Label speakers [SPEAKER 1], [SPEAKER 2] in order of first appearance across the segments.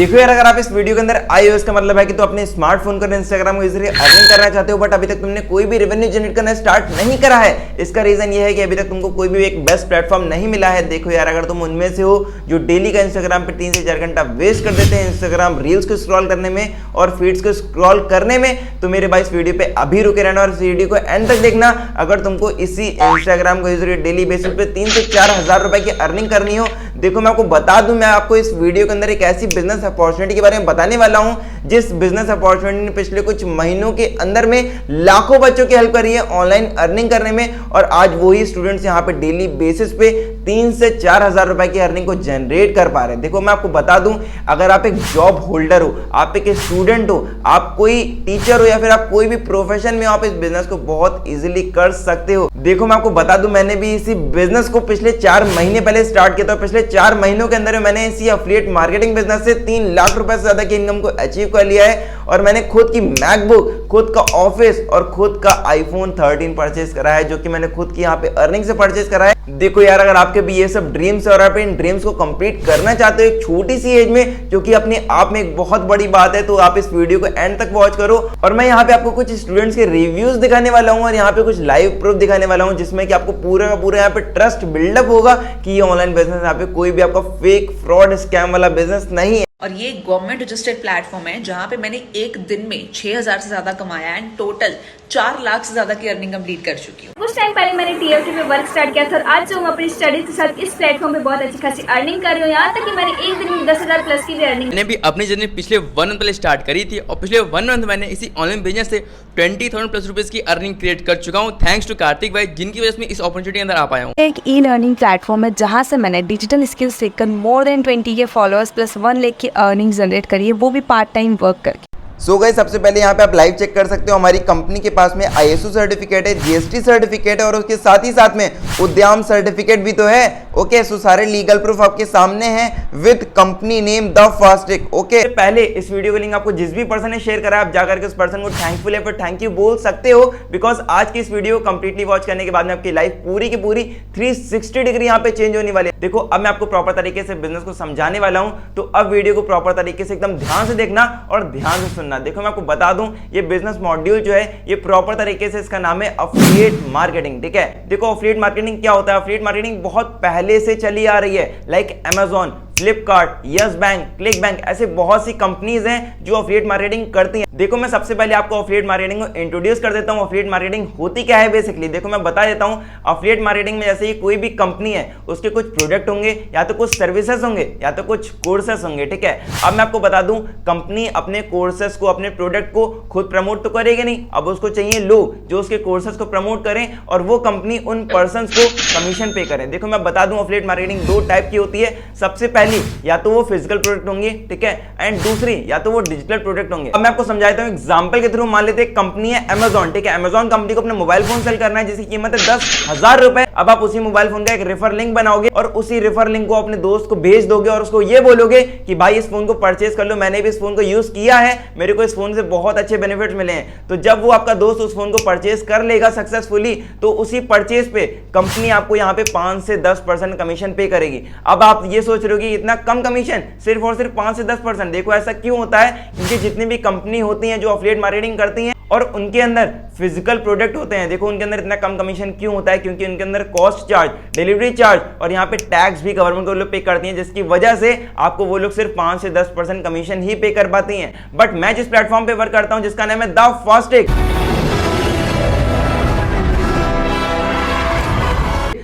[SPEAKER 1] देखो यार, अगर आप इस वीडियो के अंदर iOS का मतलब है कि तो अपने स्मार्टफोन कर इंस्टाग्राम को इजीली अर्निंग करना चाहते हो, बट अभी तक तुमने कोई भी रेवेन्यू जनरेट करना स्टार्ट नहीं करा है। इसका रीजन ये है कि अभी तक तुमको कोई भी एक बेस्ट प्लेटफॉर्म नहीं मिला है। देखो यार, अगर तुम उनमें से हो जो डेली का इंस्टाग्राम पे 3 से 4 घंटा वेस्ट कर देते हैं इंस्टाग्राम रील्स को स्क्रॉल करने में और फीड्स को स्क्रॉल करने में, तो मेरे भाई इस वीडियो पे अभी रुके रहना और इस वीडियो को एंड तक देखना। अगर तुमको इसी इंस्टाग्राम को यूजली डेली बेसिस पे 3 से 4 हजार रुपए की अर्निंग करनी हो, देखो मैं आपको बता दूं, मैं आपको इस वीडियो के अंदर एक ऐसी बिजनेस अपॉर्चुनिटी के बारे में बताने वाला हूं जिस बिजनेस अपॉर्चुनिटी ने पिछले कुछ महीनों के अंदर में लाखों बच्चों की हेल्प करी है ऑनलाइन अर्निंग करने में। और आज वही स्टूडेंट्स यहां पे डेली बेसिस पे 3 से 4 हजार रुपए की अर्निंग को जनरेट कर पा रहे हैं। देखो मैं आपको बता दूं, अगर आप एक जॉब होल्डर हो, आप एक स्टूडेंट हो, आप कोई टीचर हो या फिर आप कोई भी प्रोफेशन में हो, आप इस बिजनेस को बहुत इजीली कर सकते हो। देखो मैं आपको बता दूं, मैंने भी इसी बिजनेस को पिछले 4 महीने पहले स्टार्ट किया था। पिछले 4 महीनों के अंदर मैंने इसी एफिलिएट मार्केटिंग बिजनेस से 3 लाख रुपए से ज्यादा की इनकम को अचीव कर लिया है। और मैंने खुद की मैकबुक, खुद का ऑफिस और खुद का आईफोन 13 परचेज करा है, जो कि मैंने खुद की यहाँ पे अर्निंग से परचेज करा है। देखो यार, अगर आपके भी ये सब ड्रीम्स और आप इन ड्रीम्स को कंप्लीट करना चाहते हो एक छोटी सी एज में, जो कि अपने आप में एक बहुत बड़ी बात है, तो आप इस वीडियो को एंड तक वॉच करो। और मैं यहाँ पे आपको कुछ स्टूडेंट्स के रिव्यूज दिखाने वाला हूँ और यहाँ पे कुछ लाइव प्रूफ दिखाने वाला हूँ, जिसमें कि आपको पूरा का पूरा यहाँ पे ट्रस्ट बिल्डअप होगा कि ये ऑनलाइन बिजनेस यहाँ पे कोई भी आपका फेक फ्रॉड स्कैम वाला बिजनेस नहीं है।
[SPEAKER 2] और ये गवर्नमेंट रजिस्टर्ड प्लेटफॉर्म है जहां पे मैंने एक दिन में 6000 से ज्यादा कमाया एंड टोटल 4 लाख से ज्यादा की अर्निंग कंप्लीट कर चुकी हूँ।
[SPEAKER 3] कुछ टाइम पहले मैंने TFT पे वर्क स्टार्ट किया था और आज जो मैं अपनी स्टडीज के साथ इस प्लेटफॉर्म पे बहुत अच्छी खासी अर्निंग कर रही हूँ। यहाँ तक कि मैंने एक दिन में 10,000 प्लस की भी अर्निंग
[SPEAKER 4] मैंने भी अपनी जर्नी पिछले 1 मंथ पहले स्टार्ट करी थी और पिछले 1 मंथ मैंने इसी ऑनलाइन बिजनेस से 20,000 प्लस रुपीज की अर्निंग क्रिएट कर चुका हूँ, थैंक्स टू कार्तिक भाई, जिनकी वजह से मैं इस अपॉर्चुनिटी के अंदर आ पाया हूँ।
[SPEAKER 5] एक ई लर्निंग प्लेटफॉर्म है जहाँ से मैंने डिजिटल स्किल्स सीखकर मोर देन 20 के फॉलोअर्स प्लस 1 लाख की अर्निंग जनरेट करी है, वो भी पार्ट टाइम वर्क करके।
[SPEAKER 1] सो गाइस, सबसे पहले यहाँ पे आप लाइव चेक कर सकते हो, हमारी कंपनी के पास में ISO सर्टिफिकेट है, GST सर्टिफिकेट है और उसके साथ ही साथ में उद्यम सर्टिफिकेट भी तो है। ओके, सो सारे लीगल प्रूफ आपके सामने हैं with company name the Fastech. Okay, पहले इस वीडियो का लिंक आपको जिस भी पर्सन ने शेयर करा है, आप जाकर के उस पर्सन को थैंकफुल है पर थैंक यू बोल सकते हो, बिकॉज आज की इस वीडियो को कंप्लीटली वॉच करने के बाद में आपकी लाइफ पूरी की पूरी 360 डिग्री यहाँ पे चेंज होने वाली है। देखो अब मैं आपको प्रॉपर तरीके से बिजनेस को समझाने वाला हूँ, तो अब वीडियो को प्रॉपर तरीके से एकदम ध्यान से देखना और ध्यान से सुनना। देखो मैं आपको बता दूं, ये बिजनेस मॉड्यूल जो है ये प्रॉपर तरीके से इसका नाम है एफिलिएट मार्केटिंग। ठीक है, देखो एफिलिएट मार्केटिंग क्या होता है। एफिलिएट मार्केटिंग बहुत पहले से चली आ रही है, like Amazon, Flipkart, yes bank, click bank, ऐसे बहुत सी कंपनीज हैं जो एफिलिएट मार्केटिंग करती हैं। देखो मैं सबसे पहले आपको एफिलिएट मार्केटिंग को इंट्रोड्यूस कर देता हूं। एफिलिएट मार्केटिंग होती क्या है बेसिकली, देखो मैं बता देता हूं। एफिलिएट मार्केटिंग में जैसे ही कोई भी कंपनी है, उसके कुछ प्रोडक्ट होंगे या तो कुछ सर्विसेज होंगे या तो कुछ कोर्सेस होंगे। ठीक है, अब मैं आपको बता दूं, कंपनी अपने कोर्सेस को, अपने प्रोडक्ट को खुद प्रमोट तो करेगी नहीं, अब उसको चाहिए लोग जो उसके कोर्सेस को प्रमोट करें और वो कंपनी उन पर्सन को कमीशन पे करें। देखो मैं बता दूं, एफिलिएट मार्केटिंग 2 टाइप की होती है। सबसे पहली या तो वो फिजिकल प्रोडक्ट होंगे, ठीक है, एंड दूसरी या तो वो डिजिटल प्रोडक्ट होंगे। अब मैं आपको समझाता हूं एग्जांपल के थ्रू। मान लेते हैं कंपनी है अमेजॉन, ठीक है, अमेजॉन कंपनी को अपने मोबाइल फोन सेल करना है जिसकी कीमत है 10,000 रुपए। अब आप उसी मोबाइल फोन का एक रेफर लिंक बनाओगे और उसी रेफर लिंक को अपने दोस्त को भेज दोगे और उसको ये बोलोगे कि भाई इस फोन को परचेज कर लो, मैंने भी इस फोन को यूज किया है, मेरे को इस फोन से बहुत अच्छे बेनिफिट्स मिले हैं। तो जब वो आपका दोस्त उस फोन को परचेज कर लेगा सक्सेसफुली, तो उसी परचेज पे कंपनी आपको यहाँ पे 5 से 10% कमीशन पे करेगी। अब आप ये सोच रहे हो कि इतना कम कमीशन, सिर्फ और सिर्फ 5 से 10%। देखो ऐसा क्यों होता है, क्योंकि जितनी भी कंपनी होती हैं जो एफिलिएट मार्केटिंग करती हैं और उनके अंदर फिजिकल प्रोडक्ट होते हैं, देखो उनके अंदर इतना कम कमीशन क्यों होता है, क्योंकि उनके अंदर कॉस्ट चार्ज, डिलीवरी चार्ज और यहाँ पे टैक्स भी गवर्नमेंट को लोग पे करती हैं, जिसकी वजह से आपको वो लोग सिर्फ 5 से 10% कमीशन ही पे कर पाती हैं। बट मैं जिस प्लेटफॉर्म पे वर्क करता हूं जिसका नाम है द फास्टेक,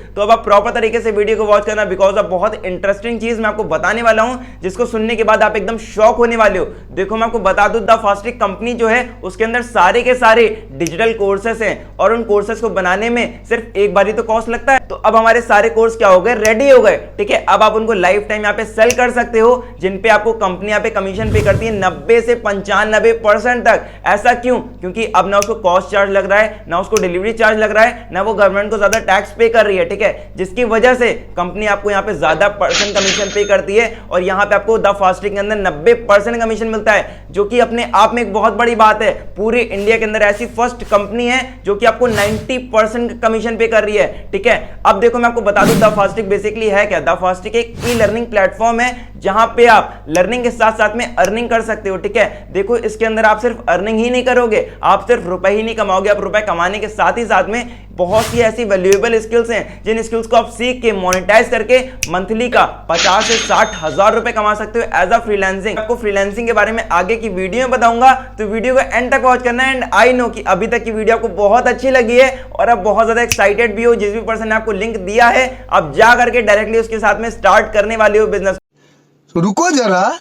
[SPEAKER 1] तो अब आप प्रॉपर तरीके से वीडियो को वॉच करना, बिकॉज अब बहुत इंटरेस्टिंग चीज मैं आपको बताने वाला हूं जिसको सुनने के बाद आप एकदम शॉक होने वाले हो। देखो मैं आपको बता दूं, द फास्टेक कंपनी जो है उसके अंदर सारे के सारे डिजिटल कोर्सेस हैं और उन कोर्सेस को बनाने में सिर्फ एक बार ही तो कॉस्ट लगता है। तो अब हमारे सारे कोर्स क्या हो गए, रेडी हो गए। ठीक है, अब आप उनको लाइफ टाइम यहाँ पे सेल कर सकते हो, जिन पे आपको कंपनी यहाँ पे कमीशन पे करती है 90 से 95% तक। ऐसा क्यों, क्योंकि अब ना उसको कॉस्ट चार्ज लग रहा है, ना उसको डिलीवरी चार्ज लग रहा है, ना वो गवर्नमेंट को ज्यादा टैक्स पे कर रही है। ठीक है, है, जिसकी वजह से कंपनी आपको यहाँ पे ज्यादा परसेंट कमीशन पे करती है और यहाँ पे आपको द फास्टिक के अंदर 90% कमीशन मिलता है, जो कि अपने आप में एक बहुत बड़ी बात है। पूरे इंडिया के अंदर ऐसी फर्स्ट कंपनी है जो कि आपको 90% कमीशन पे कर रही है, ठीक है। अब देखो मैं आपको बता दूं द फास्टिक बेसिकली है क्या। द फास्टिक एक ई लर्निंग प्लेटफॉर्म है जहां पे आप लर्निंग के साथ साथ में अर्निंग कर सकते हो, ठीक है। देखो इसके अंदर आप सिर्फ अर्निंग ही नहीं करोगे, आप सिर्फ रुपए ही नहीं कमाओगे, आप रुपए कमाने के साथ ही साथ में बहुत सी ऐसी वैल्यूएबल स्किल्स हैं जिन स्किल्स को आप सीख के मोनेटाइज करके मंथली का 50 से 60 हजार रुपए कमा सकते हो एज अ फ्रीलांसिंग। आपको फ्रीलांसिंग के बारे में आगे की वीडियो में बताऊंगा, तो वीडियो को एंड तक वॉच करना है। एंड आई नो कि अभी तक की वीडियो आपको बहुत अच्छी लगी है और आप बहुत ज्यादा एक्साइटेड भी हो। जिस भी पर्सन ने आपको लिंक दिया है आप जा करके डायरेक्टली उसके साथ में स्टार्ट करने वाले हो बिजनेस।
[SPEAKER 6] रुको जरा,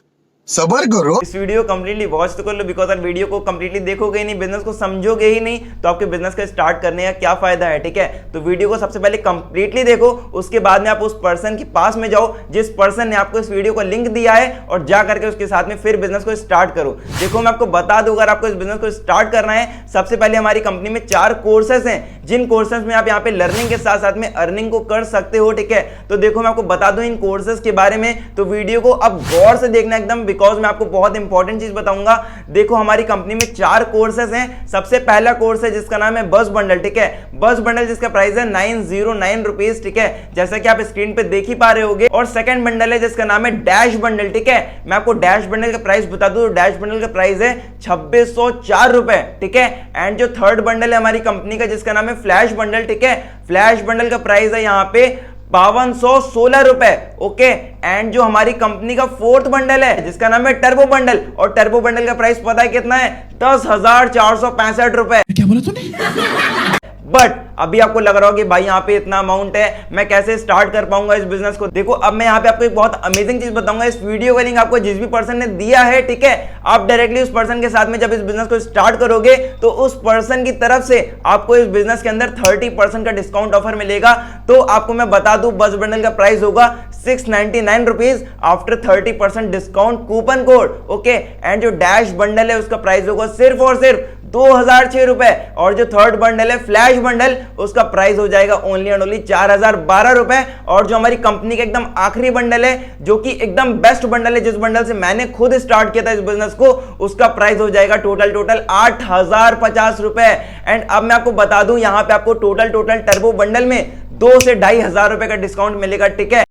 [SPEAKER 6] सबर करो।
[SPEAKER 1] इस वीडियो कंप्लीटली वॉच तो कर लो, बिकॉज आप वीडियो को कंप्लीटली देखोगे ही नहीं, बिजनेस को समझोगे ही नहीं, तो आपके बिजनेस का स्टार्ट करने का क्या फायदा है, ठीक है। तो वीडियो को सबसे पहले कंप्लीटली देखो, उसके बाद में आप उस पर्सन के पास में जाओ जिस पर्सन ने आपको इस वीडियो को लिंक दिया है और जा करके उसके साथ में फिर बिजनेस को स्टार्ट करो। देखो मैं आपको बता दूं, अगर आपको इस बिजनेस को स्टार्ट करना है, सबसे पहले हमारी कंपनी में 4 कोर्सेस हैं, जिन कोर्सेस में आप यहाँ पे लर्निंग के साथ साथ में अर्निंग को कर सकते हो, ठीक है। तो देखो मैं आपको बता दूं इन कोर्सेस के बारे में, तो वीडियो को अब गौर से देखना एकदम, बिकॉज मैं आपको बहुत इंपॉर्टेंट चीज बताऊंगा। देखो हमारी कंपनी में 4 कोर्सेस हैं। सबसे पहला कोर्स है जिसका नाम है बस बंडल, ठीक है। बस बंडल जिसका प्राइस है 909 रुपीज, ठीक है, जैसा कि आप स्क्रीन पे देख ही पा रहे होगे। और सेकंड बंडल है जिसका नाम है डैश बंडल, ठीक है। मैं आपको डैश बंडल का प्राइस बता दूं, डैश बंडल का प्राइस है 2604 रुपए, ठीक है। एंड जो थर्ड बंडल है हमारी कंपनी का जिसका नाम है फ्लैश बंडल, ठीक है। फ्लैश बंडल का प्राइस है यहाँ पे 5216 रुपए, ओके। एंड जो हमारी कंपनी का फोर्थ बंडल है जिसका नाम है टर्बो बंडल, और टर्बो बंडल का प्राइस पता है कितना है? 10,465 रुपए।
[SPEAKER 6] क्या बोला तूने?
[SPEAKER 1] बट अभी आपको लग रहा हो कि भाई यहाँ पे इतना अमाउंट है, मैं कैसे स्टार्ट कर पाऊंगा इस बिजनेस को। देखो अब मैं यहाँ पे आपको एक बहुत अमेजिंग चीज बताऊंगा। इस वीडियो का लिंक आपको जिस भी पर्सन ने दिया है, ठीक है, आप डायरेक्टली उस पर्सन के साथ में जब इस बिजनेस को स्टार्ट करोगे तो उस पर्सन की तरफ से आपको इस बिजनेस के अंदर 30% का डिस्काउंट ऑफर मिलेगा। तो आपको मैं बता दूं बस बंडल का प्राइस होगा 699 rupees after 30% discount coupon code, okay. And जो डैश बंडल है उसका प्राइस होगा सिर्फ और सिर्फ 2006 रुपए, और जो थर्ड बंडल है फ्लैश बंडल उसका प्राइस हो जाएगा ओनली एंड ओनली 4012 रुपए। और जो हमारी कंपनी का एकदम आखिरी बंडल है जो कि एकदम बेस्ट बंडल है, जिस बंडल से मैंने खुद स्टार्ट किया था इस बिजनेस को, उसका प्राइस हो जाएगा टोटल 8050 रुपए। एंड अब मैं आपको बता दूं यहाँ पे आपको टोटल टर्बो बंडल में 2 से 2500 रुपए का डिस्काउंट मिलेगा, ठीक है।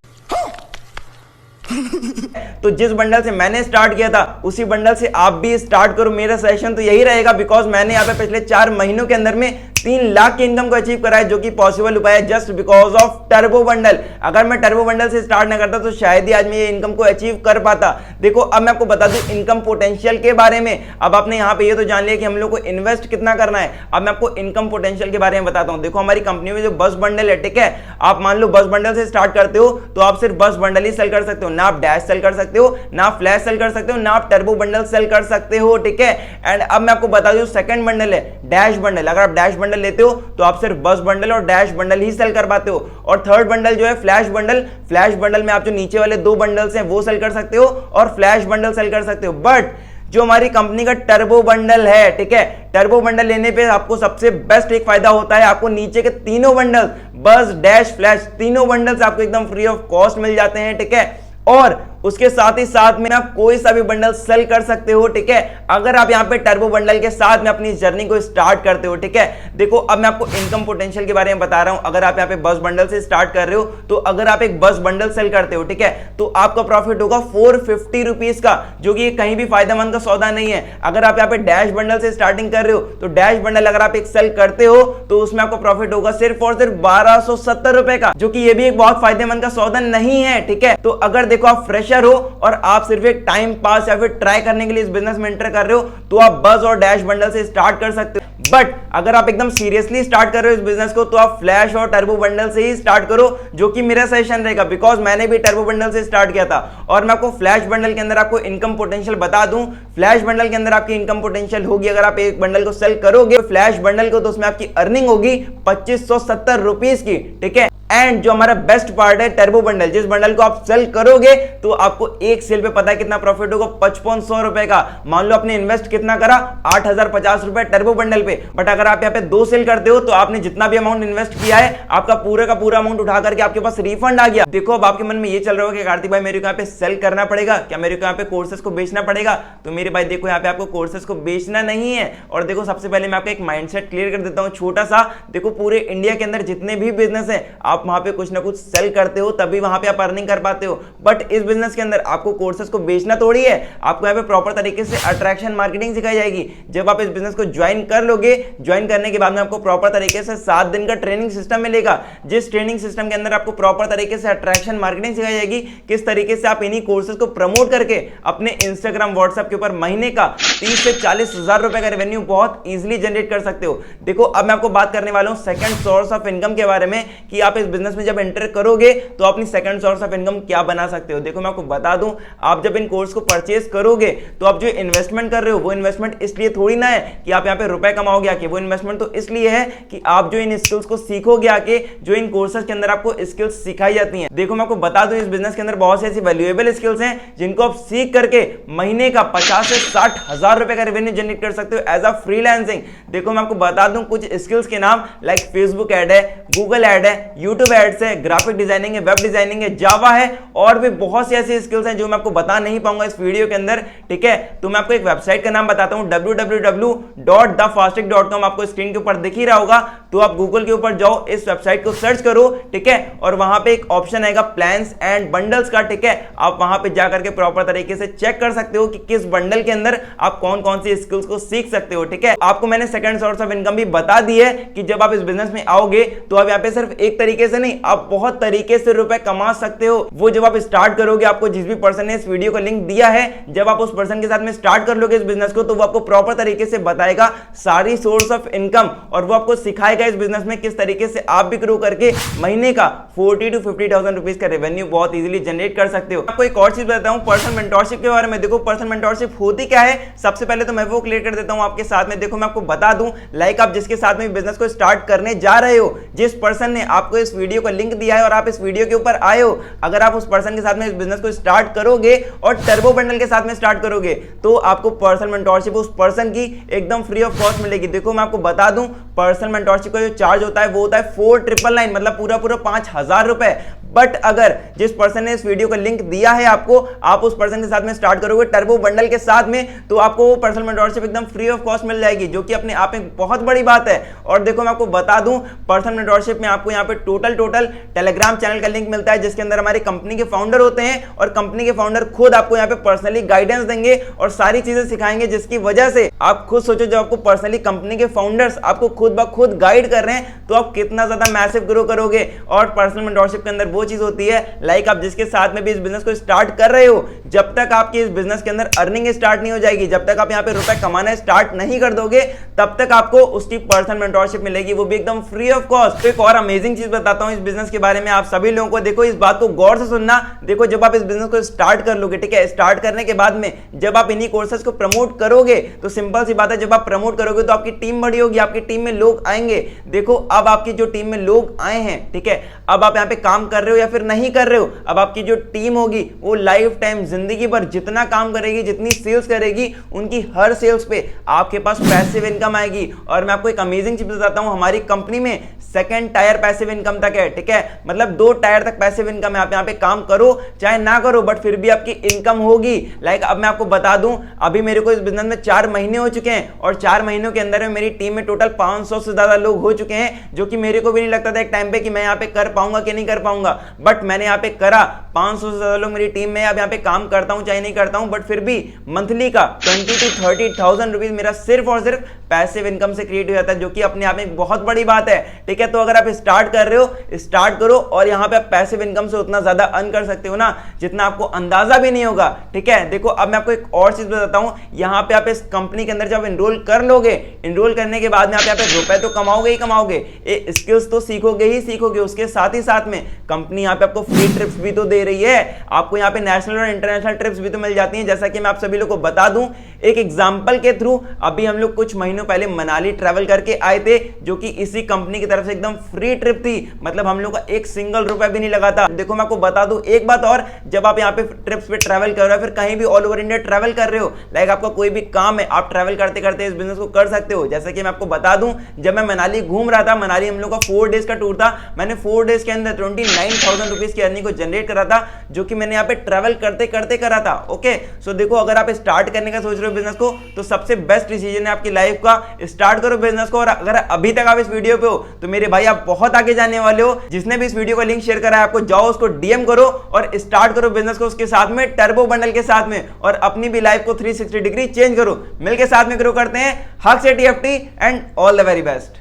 [SPEAKER 1] तो जिस बंडल से मैंने स्टार्ट किया था उसी बंडल से आप भी स्टार्ट करो। मेरा सजेशन तो यही रहेगा, बिकॉज मैंने यहाँ पे पिछले 4 महीनों के अंदर में 3 लाख की इनकम को अचीव करा है, जो कि पॉसिबल हुआ है just because of turbo bundle. अगर मैं टर्बो बंडल से स्टार्ट ना करता तो शायद ही आज मैं ये इनकम को अचीव कर पाता। देखो अब मैं आपको बता दूं इनकम पोटेंशियल के बारे में। अब आपने यहाँ पे ये तो जान लिया कि हम लोग को इन्वेस्ट कितना करना है, अब मैं आपको इनकम पोटेंशियल के बारे में बताता हूँ। देखो हमारी कंपनी में जो बस बंडल है, ठीक है, आप मान लो बस बंडल से स्टार्ट करते हो तो आप सिर्फ बस बंडल ही सेल कर सकते हो, ना आप डैश सेल कर सकते हो, ना फ्लैश सेल कर सकते हो, ना आप टर्बो बंडल सेल कर सकते हो, ठीक है। एंड अब मैं आपको बता दूं सेकंड बंडल है डैश बंडल। अगर आप डैश बंडल लेते हो तो आप सिर्फ बस बंडल और डैश बंडल ही सेल कर पाते हो। और थर्ड बंडल जो है फ्लैश बंडल, फ्लैश बंडल में आप जो नीचे वाले 2 बंडल्स हैं वो सेल कर सकते हो और फ्लैश बंडल सेल कर सकते हो। बट जो हमारी कंपनी का टर्बो बंडल है, ठीक है, टर्बो बंडल लेने पे आपको सबसे बेस्ट एक फायदा होता है, आपको नीचे के तीनों बंडल बस डैश फ्लैश तीनों बंडल्स आपको एकदम फ्री ऑफ कॉस्ट मिल जाते हैं, ठीक है। और उसके साथ ही साथ में आप कोई सा भी बंडल सेल कर सकते हो, ठीक है, अगर आप यहाँ पे टर्बो बंडल के साथ में अपनी जर्नी को स्टार्ट करते हो, ठीक है। देखो अब मैं आपको इनकम पोटेंशियल के बारे में बता रहा हूं। अगर आप यहाँ पे बस बंडल से स्टार्ट कर रहे हो तो अगर आप एक बस बंडल सेल करते हो, ठीक है, तो आपका प्रॉफिट होगा 450 रुपीज का, जो कि कहीं भी फायदेमंद का सौदा नहीं है। अगर आप यहाँ पे डैश बंडल से स्टार्टिंग कर रहे हो तो डैश बंडल अगर आप एक सेल करते हो तो उसमें आपको प्रॉफिट होगा सिर्फ और सिर्फ 1270 रुपए का, जो कि ये भी एक बहुत फायदेमंद का सौदा नहीं है, ठीक है। तो अगर देखो आप फ्रेशर हो और आप सिर्फ एक टाइम पास या फिर ट्राई करने के लिए इस बिजनेस में एंटर कर रहे हो तो आप बस और डैश बंडल से स्टार्ट कर सकते हो। बट अगर आप एकदम सीरियसली स्टार्ट कर रहे हो इस बिजनेस को तो आप फ्लैश और टर्बो बंडल से ही स्टार्ट करो, जो कि मेरा सजेशन रहेगा, बिकॉज मैंने भी टर्बो बंडल से स्टार्ट किया था। और मैं आपको फ्लैश बंडल के अंदर आपको इनकम पोटेंशियल बता दूं, फ्लैश बंडल के अंदर आपकी इनकम पोटेंशियल होगी, अगर आप एक बंडल को सेल करोगे फ्लैश बंडल को, तो उसमें आपकी अर्निंग होगी 2570 रुपीज की, ठीक है। एंड जो हमारा बेस्ट पार्ट है टर्बो बंडल, जिस बंडल को आप सेल करोगे तो आपको एक सेल पे पता है कितना प्रॉफिट होगा, 5500 रुपए का। मान लो आपने इन्वेस्ट कितना करा, 8050 रुपए टर्बो बंडल पे, बट अगर आप यहाँ पे 2 सेल करते हो तो आपने जितना भी अमाउंट इन्वेस्ट किया है आपका पूरा का पूरा अमाउंट उठा करके आपके पास रिफंड आ गया। देखो अब आपके मन में ये चल रहा होगा कि कार्तिक भाई मेरे को यहाँ पे सेल करना पड़ेगा क्या, मेरे को यहाँ पे कोर्सेस को बेचना पड़ेगा? तो मेरे भाई देखो यहाँ पे आपको कोर्सेस को बेचना नहीं है। और देखो सबसे पहले मैं आपको एक माइंडसेट क्लियर कर देता हूँ छोटा सा। देखो पूरे इंडिया के अंदर जितने भी बिजनेस है आप वहां पे कुछ ना कुछ सेल करते हो तभी वहां पे आप अर्निंग कर पाते हो, बट इस बिजनेस के अंदर आपको कोर्सेस को बेचना थोड़ी है, आपको यहाँ पे प्रॉपर तरीके से अट्रैक्शन मार्केटिंग सिखाई जाएगी। जब आप इस बिजनेस को ज्वाइन कर लोगे, ज्वाइन करने के बाद में आपको प्रॉपर तरीके से 7 दिन का ट्रेनिंग सिस्टम मिलेगा, जिस ट्रेनिंग सिस्टम के अंदर आपको प्रॉपर तरीके से अट्रैक्शन मार्केटिंग सिखाई जाएगी, किस तरीके से आप इन्हीं कोर्सेज को प्रमोट करके अपने इंस्टाग्राम व्हाट्सएप के ऊपर महीने का 30 से 40 हजार रुपए का रेवेन्यू बहुत इजीली जनरेट कर सकते हो। देखो अब मैं आपको बात करने वाला हूं सेकंड सोर्स ऑफ इनकम के बारे में कि आप इस बिजनेस में जब एंटर करोगे तो अपनी सेकंड सोर्स ऑफ इनकम क्या बना सकते हो। देखो मैं आपको बता दूं, आप जब इन कोर्स को परचेज करोगे तो आप जो इन्वेस्टमेंट कर रहे हो वो इन्वेस्टमेंट इसलिए थोड़ी ना है कि आप यहाँ पे रुपए कमाओगे आके, वो इन्वेस्टमेंट तो इसलिए है कि आप जो इन स्किल्स को सीखोगे आके, जो इन कोर्सेज के अंदर आपको स्किल्स सिखाई जाती हैं। देखो मैं आपको बता दूं, इस बिजनेस के अंदर बहुत सी ऐसी वैल्यूएबल स्किल्स हैं जिनको आप सीख करके महीने का 50 से 60 हजार रुपए का रेवेन्यू जनरेट कर सकते हो एज अ फ्रीलांसिंग। देखो मैं आपको बता दूं कुछ स्किल्स के नाम, लाइक फेसबुक एड है, गूगल एड है, यूट्यूब एड्स है, ग्राफिक डिजाइनिंग है, वेब डिजाइनिंग है, जावा है, और भी बहुत सी ऐसी स्किल्स हैं जो मैं आपको बता नहीं पाऊंगा इस वीडियो के अंदर। ठीक है, तो मैं आपको एक वेबसाइट का नाम बताता हूं, www.thefasttrick.com। आपको स्क्रीन के ऊपर दिख ही रहा होगा, तो आप गूगल के ऊपर जाओ, इस वेबसाइट को सर्च करो, ठीक है, और वहां पे एक ऑप्शन आएगा प्लान्स एंड बंडल्स का। ठीक है, आप वहां पे जाकर के प्रॉपर तरीके से चेक कर सकते हो कि किस बंडल के अंदर आप कौन कौन सी स्किल्स को सीख सकते हो। ठीक है, आपको मैंने सेकंड सोर्स ऑफ इनकम भी बता दी है कि जब आप इस बिजनेस में आओगे तो आप यहाँ पे सिर्फ एक तरीके से नहीं, आप बहुत तरीके से रुपए कमा सकते हो। वो जब आप स्टार्ट करोगे, आपको जिस भी पर्सन ने इस वीडियो को लिंक दिया है, जब आप उस पर्सन के साथ में स्टार्ट कर लोगे इस बिजनेस को, तो वो आपको प्रॉपर तरीके से बताएगा सारी सोर्स ऑफ इनकम, और वो आपको सिखाएगा इस बिजनेस में किस तरीके से आप भी ग्रो करके महीने का 40 to 50,000 रुपीज का रेवेन्यू बहुत इजीली जनरेट कर सकते हो। आपको एक और चीज बताता हूं पर्सनल मेंटरशिप के बारे में। देखो पर्सनल मेंटरशिप होती क्या है, सबसे पहले तो मैं वो क्लियर कर देता हूं आपके साथ में। देखो मैं आपको बता दूं, लाइक आप जिसके साथ में बिजनेस को स्टार्ट करने जा रहे हो, जिस पर्सन ने आपको इस वीडियो को लिंक दिया है और आप इस वीडियो के ऊपर आए हो, अगर आप उस पर्सन के साथ में इस बिजनेस को स्टार्ट करोगे और टर्बो बंडल के साथ में स्टार्ट करोगे तो आपको पर्सनल मेंटरशिप उस पर्सन की एकदम फ्री ऑफ कॉस्ट मिलेगी। देखो मैं आपको बता दूं, पर्सनल मेंटरशिप का जो चार्ज होता है वो होता है 4999, मतलब पूरा 5000 रुपए। बट अगर जिस पर्सन ने इस वीडियो को लिंक दिया है आपको, आप उस पर्सन के साथ में स्टार्ट करोगे टर्बो बंडल के साथ में, तो आपको वो पर्सनल मेंटरशिप एकदम फ्री ऑफ कॉस्ट मिल जाएगी, जो कि अपने आप में बहुत बड़ी बात है। और देखो मैं आपको बता दूं, पर्सनल मेंटरशिप में आपको यहाँ पे टोटल टेलीग्राम चैनल का लिंक मिलता है, जिसके अंदर हमारी कंपनी के फाउंडर होते हैं, और कंपनी के फाउंडर खुद आपको यहाँ पे पर्सनली गाइडेंस देंगे और सारी चीजें सिखाएंगे, जिसकी वजह से आप खुद सोचो, जब आपको पर्सनली कंपनी के फाउंडर्स आपको खुद ब खुद गाइड कर रहे हैं तो आप कितना ज्यादा मैसिव ग्रो करोगे। और पर्सनल मेंटरशिप के अंदर वो चीज होती है, लाइक आप जिसके साथ में भी इस बिजनेस को स्टार्ट कर रहे हो, जब तक आपकी इस बिजनेस के अंदर अर्निंग स्टार्ट नहीं हो जाएगी, जब तक आप यहाँ पे रुपए कमाना स्टार्ट नहीं कर दोगे, तब तक आपको उसकी पर्सनल मेंटरशिप मिलेगी, वो भी एकदम फ्री ऑफ कॉस्ट। तो एक और अमेजिंग चीज बताता हूं इस बिजनेस के बारे में आप सभी लोगों को। देखो इस बात को गौर से सुनना। देखो जब आप इस बिजनेस को स्टार्ट कर लोगे, ठीक है, स्टार्ट करने के बाद में जब आप इन्हीं कोर्सेज को प्रमोट करोगे, तो सिंपल सी बात है, जब आप प्रमोट करोगे तो आपकी टीम बड़ी होगी, आपकी टीम में लोग आएंगे। देखो अब आपकी जो टीम में लोग आए हैं, ठीक है, अब आप यहाँ पे काम कर रहे हो या फिर नहीं कर रहे हो, अब आपकी जो टीम होगी वो लाइफ टाइम जिंदगी भर जितना काम करेगी, जितनी सेल्स करेगी, उनकी हर सेल्स पे आपके पास पैसिव इनकम आएगी। और मैं आपको एक अमेजिंग चीज बताता हूं, हमारी कंपनी में सेकंड टायर पैसिव इनकम तक है, ठीक है, मतलब 2 टायर तक पैसिव इनकम है। आप यहाँ पे काम करो चाहे ना करो, बट फिर भी आपकी इनकम होगी। लाइक अब मैं आपको बता दूं, अभी मेरे को इस बिजनेस में 4 महीने हो चुके हैं, और 4 महीनों के अंदर में मेरी टीम में टोटल 500 से ज्यादा लोग हो चुके हैं, जो कि मेरे को भी नहीं लगता था एक टाइम पे कि मैं यहाँ पे कर पाऊंगा कि नहीं कर पाऊंगा, बट मैंने यहाँ पे करा। 500 से ज्यादा लोग मेरी टीम में, अब यहाँ पे काम करता हूं चाहे नहीं करता हूं, बट फिर भी मंथली का 20 to 30,000 रुपीज मेरा सिर्फ और सिर्फ पैसिव इनकम से क्रिएट हो जाता है, जो कि अपने आप में एक बहुत बड़ी बात है। ठीक है, तो अगर आप स्टार्ट कर रहे हो, स्टार्ट करो, और यहाँ पे आप पैसिव इनकम से उतना ज्यादा अर्न कर सकते हो ना, जितना आपको अंदाजा भी नहीं होगा। ठीक है, देखो अब मैं आपको एक और चीज बताता हूं, यहाँ पे आप इस कंपनी के अंदर जब इनरोल कर लोगे, इनरोल करने के बाद में आप यहाँ पे रुपए तो कमाओगे ही कमाओगे, स्किल्स तो सीखोगे ही सीखोगे, उसके साथ ही साथ में कंपनी कंपनी यहाँ पे आपको फ्री ट्रिप्स भी तो दे रही है, आपको यहाँ पे नेशनल और इंटरनेशनल ट्रिप्स भी तो मिल जाती हैं। जैसा कि मैं आप सभी लोग को बता दूं एक एग्जांपल के थ्रू, अभी हम लोग कुछ महीनों पहले मनाली ट्रैवल करके आए थे, जो कि इसी कंपनी की तरफ से एकदम फ्री ट्रिप थी, मतलब हम लोग का एक सिंगल रुपया भी नहीं लगा था। देखो मैं आपको बता दूं एक बात और, जब आप यहाँ पे ट्रिप्स पे ट्रैवल कर रहे हो, फिर कहीं भी ऑल ओवर इंडिया ट्रैवल कर रहे हो, लाइक आपका कोई भी काम है, आप ट्रैवल करते करते इस बिजनेस को कर सकते हो। जैसे कि मैं आपको बता दूं, जब मैं मनाली घूम रहा था, मनाली हम लोग का 4 डेज का टूर था, मैंने 4 डेज के अंदर 29,000 रुपीज की अर्निंग को जनरेट करा था, जो कि मैंने यहाँ पे ट्रैवल करते करते करा था। ओके, सो देखो अगर आप स्टार्ट करने का सोच रहे हो बिजनेस को, तो सबसे बेस्ट डिसीजन है आपकी लाइफ का, स्टार्ट करो बिजनेस को। और अगर अभी तक आप इस वीडियो पे हो तो मेरे भाई आप बहुत आगे जाने वाले हो। जिसने भी इस वीडियो का लिंक शेयर करा है आपको, जाओ उसको डीएम करो और स्टार्ट करो बिजनेस को उसके साथ में, टर्बो बंडल के साथ में, और अपनी भी लाइफ को 360 डिग्री चेंज करो। मिलके साथ में ग्रो करते हैं। हक से TFT and all the very best.